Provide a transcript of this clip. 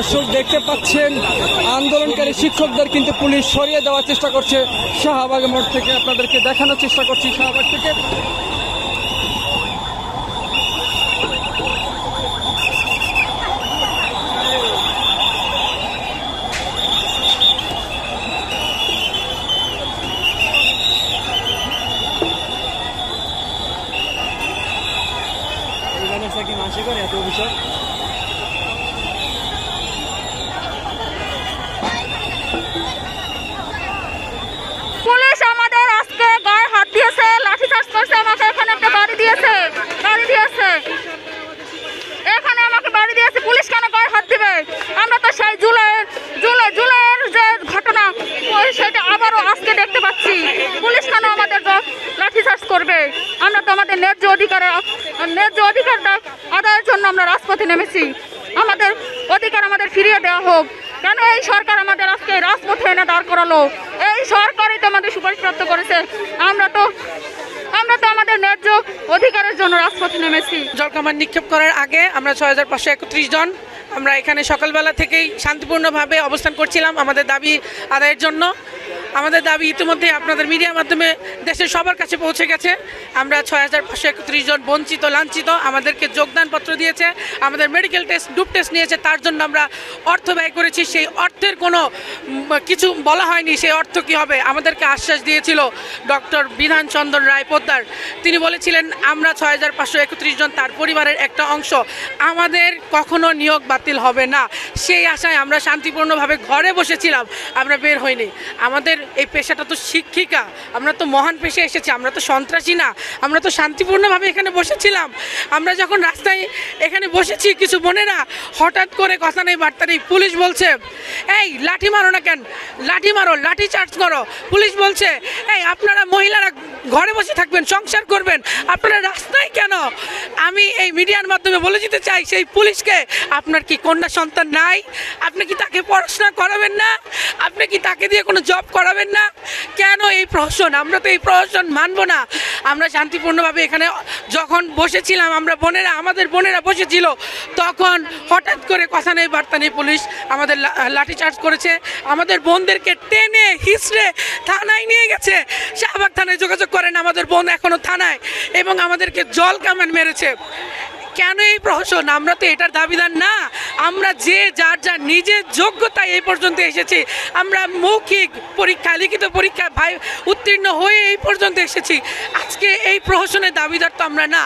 দর্শক দেখতে পাচ্ছেন আন্দোলনকারী শিক্ষকদের কিন্তু পুলিশ সরিয়ে দেওয়ার চেষ্টা করছে শাহবাগ মোড় থেকে। আপনাদেরকে দেখানোর চেষ্টা করছি শাহবাগ থেকে। মাসে করে এত বিষয় পুলিশ আমাদের আজকে গায়ে হাত দিয়েছে, লাঠিচার্জ করছে, আমাকে এখানে একটা বাড়ি দিয়েছে এখানে আমাকে বাড়ি দিয়েছে। পুলিশ কেন গায়ে হাত দিবে? আমরা তো সেই জুলাইয়ের যে ঘটনা সেটা আবারও আজকে দেখতে পাচ্ছি। পুলিশ কেন আমাদের লাঠিচার্জ করবে? আমরা তো আমাদের ন্যায্য অধিকার আদায়ের জন্য আমরা রাজপথে নেমেছি। আমাদের অধিকার আমাদের ফিরিয়ে দেওয়া হোক। কেন এই সরকার আমাদের আজকে রাজপথে এনে দাঁড় করালো? এই সরকারই তো আমাদের সুপারিশপ্রাপ্ত করেছে। আমরা তো আমাদের ন্যায্য অধিকারের জন্য রাজপথে নেমেছি। জলকামান নিক্ষেপ করার আগে আমরা 6531 জন আমরা এখানে সকালবেলা থেকেই শান্তিপূর্ণভাবে অবস্থান করছিলাম আমাদের দাবি আদায়ের জন্য। আমাদের দাবি ইতিমধ্যে আপনাদের মিডিয়ার মাধ্যমে দেশের সবার কাছে পৌঁছে গেছে। আমরা 6531 জন বঞ্চিত, লাঞ্ছিত, আমাদেরকে যোগদানপত্র দিয়েছে, আমাদের মেডিকেল টেস্ট, ডুপ টেস্ট নিয়েছে, তার জন্য আমরা অর্থ ব্যয় করেছি। সেই অর্থের কোনো কিছু বলা হয়নি। সেই অর্থ কী হবে? আমাদেরকে আশ্বাস দিয়েছিল ডক্টর বিধানচন্দ্র রায় পোদ্দার। তিনি বলেছিলেন আমরা 6531 জন তার পরিবারের একটা অংশ, আমাদের কখনো নিয়োগ বাতিল হবে না। সেই আশায় আমরা শান্তিপূর্ণভাবে ঘরে বসেছিলাম, আমরা বের হইনি। আমাদের এই পেশাটা তো শিক্ষিকা, আমরা তো মহান পেশায় এসেছি, আমরা তো সন্ত্রাসী না। আমরা তো শান্তিপূর্ণভাবে এখানে বসেছিলাম। আমরা যখন রাস্তায় এখানে বসেছি, কিছু বোনেরা হঠাৎ করে কথা নেই বার্তা নেই পুলিশ বলছে এই লাঠি মারো না কেন, লাঠি মারো, লাঠি চার্জ করো। পুলিশ বলছে এই আপনারা মহিলারা ঘরে বসে থাকবেন, সংসার করবেন, আপনারা রাস্তায় কেন? আমি এই মিডিয়ার মাধ্যমে বলে দিতে চাই সেই পুলিশকে, আপনার কি কন্যা সন্তান নাই? আপনি কি তাকে পড়াশোনা করাবেন না? আপনি কি তাকে দিয়ে কোনো জব করাবেন না? কেন এই প্রহসন? আমরা তো এই প্রহসন মানব না। আমরা শান্তিপূর্ণভাবে এখানে যখন বসেছিলাম, আমাদের বোনেরা বসেছিল, তখন হঠাৎ করে কথা নেই বার্তা নেই পুলিশ আমাদের লাঠিচার্জ করেছে। আমাদের বোনদেরকে টেনে হিঁচড়ে থানায় নিয়ে গেছে। শাহবাগ থানায় যোগাযোগ করেন আমাদের বোন এখনও থানায়, এবং আমাদেরকে জল কামান মেরেছে। কেন এই প্রহসন? আমরা তো এটার দাবিদার না। আমরা যার নিজের যোগ্যতায় এই পর্যন্ত এসেছি। আমরা মৌখিক পরীক্ষা, লিখিত পরীক্ষা উত্তীর্ণ হয়ে এই পর্যন্ত এসেছি। আজকে এই প্রহসনের দাবিদার তো আমরা না।